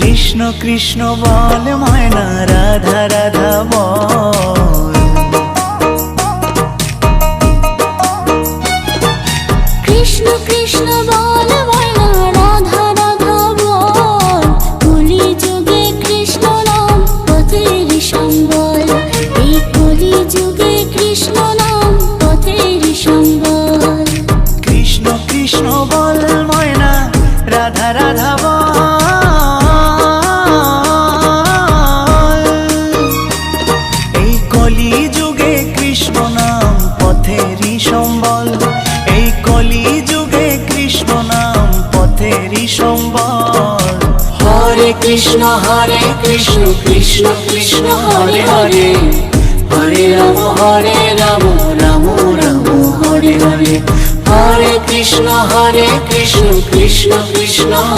কৃষ্ণ কৃষ্ণ বল ময়না, রাধা রাধা বল। কৃষ্ণ কৃষ্ণ বল ময়না, রাধা রাধা বল। কলি যুগে কৃষ্ণ নাম পথের সম্বল, এই কলি যুগে কৃষ্ণ নাম পথের সম্বল। কৃষ্ণ কৃষ্ণ বল ময়না, রাধা রাধা বল। এই কলি যুগে কৃষ্ণ নাম পথেরই সম্বল, এই কলি যুগে কৃষ্ণ নাম পথেরই সম্বল। হরে কৃষ্ণ কৃষ্ণ কৃষ্ণ হরে হরে, হরে রাম রাম রাম হরে হরে। হরে কৃষ্ণ কৃষ্ণ কৃষ্ণ